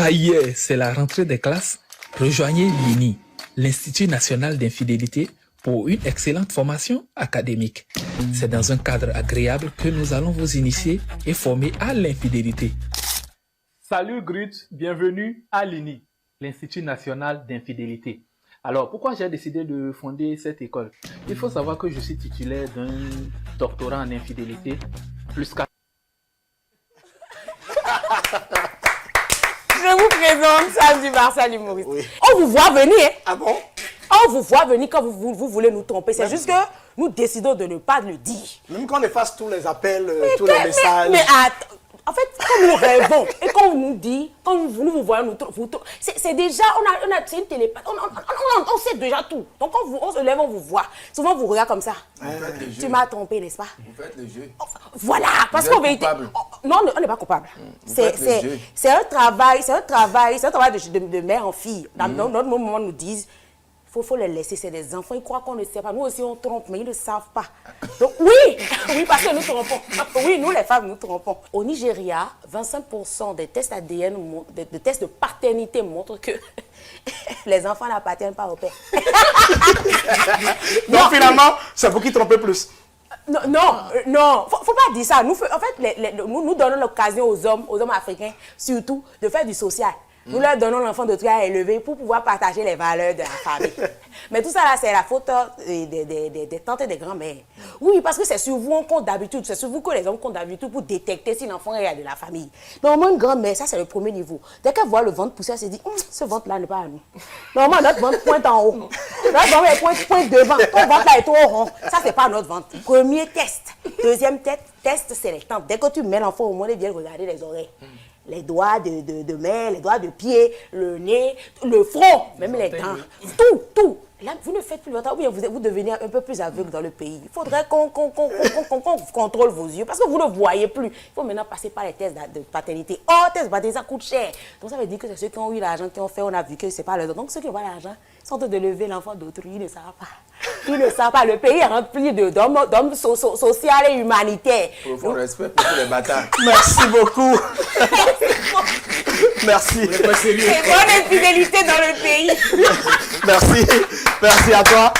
Ça y est, c'est la rentrée des classes. Rejoignez l'INI, l'Institut national d'infidélité, pour une excellente formation académique. C'est dans un cadre agréable que nous allons vous initier et former à l'infidélité. Salut Grut, bienvenue à l'INI, l'Institut national d'infidélité. Alors, pourquoi j'ai décidé de fonder cette école? Il faut savoir que je suis titulaire d'un doctorat en infidélité, plus qu'à... Je vous présente Sam du Marcel humoriste. Oui. On vous voit venir. Hein? Ah bon? On vous voit venir quand vous voulez nous tromper. C'est juste que nous décidons de ne pas le dire. Même quand on efface tous les appels, tous les messages. Mais en fait, quand nous rêvons et quand on nous dit, quand vous voyez, c'est déjà, c'est une télépathie, on sait déjà tout. Donc quand on se lève, on vous voit. Souvent, vous regardez comme ça. Tu m'as trompé, n'est-ce pas? Vous faites le jeu. Voilà, parce Vous êtes qu'en vérité, coupable. non, on n'est pas coupable. faites le jeu. C'est un travail de mère en fille. Dans notre moment, nous disent, il faut les laisser, c'est des enfants, ils croient qu'on ne sait pas. Nous aussi, on trompe, mais ils ne savent pas. Donc oui, parce que nous trompons. Oui, nous, les femmes, nous trompons. Au Nigeria, 25% des tests ADN, des tests de paternité montrent que les enfants n'appartiennent pas au père. Donc finalement, c'est vous qui trompez plus. Non, faut pas dire ça. Nous, en fait, nous donnons l'occasion aux hommes africains, surtout, de faire du social. Nous leur donnons l'enfant de toi à élever pour pouvoir partager les valeurs de la famille. Mais tout ça là, c'est la faute des tantes et des grands-mères. Oui, parce que c'est sur vous qu'on compte d'habitude, c'est sur vous que les hommes comptent d'habitude pour détecter si l'enfant est de la famille. Normalement, une grand-mère, ça c'est le premier niveau. Dès qu'elle voit le ventre pousser, elle se dit, ce ventre-là n'est pas à nous. Normalement, notre ventre pointe en haut. Notre ventre pointe devant. Ton ventre là est trop rond. Ça, c'est pas notre ventre. Premier test. Deuxième test, c'est les tempes. Dès que tu mets l'enfant au monde, ils viennent regarder les oreilles. Les doigts de main, les doigts de pied, le nez, le front, même les dents, tout. Là, vous ne faites plus longtemps, ou bien vous devenez un peu plus aveugle dans le pays. Il faudrait qu'on contrôle vos yeux, parce que vous ne voyez plus. Il faut maintenant passer par les tests de paternité. Oh, test de paternité, ça coûte cher. Donc ça veut dire que c'est ceux qui ont eu l'argent, qui ont fait, on a vu que ce n'est pas leur. Donc ceux qui n'ont pas l'argent, ils sont en train de lever l'enfant d'autrui, ils ne savent pas. Ils ne savent pas. Le pays est rempli d'hommes sociaux et humanitaires. Profond respect pour tous les bâtards. Merci beaucoup. Merci. C'est bonne infidélité dans le pays. Merci à toi.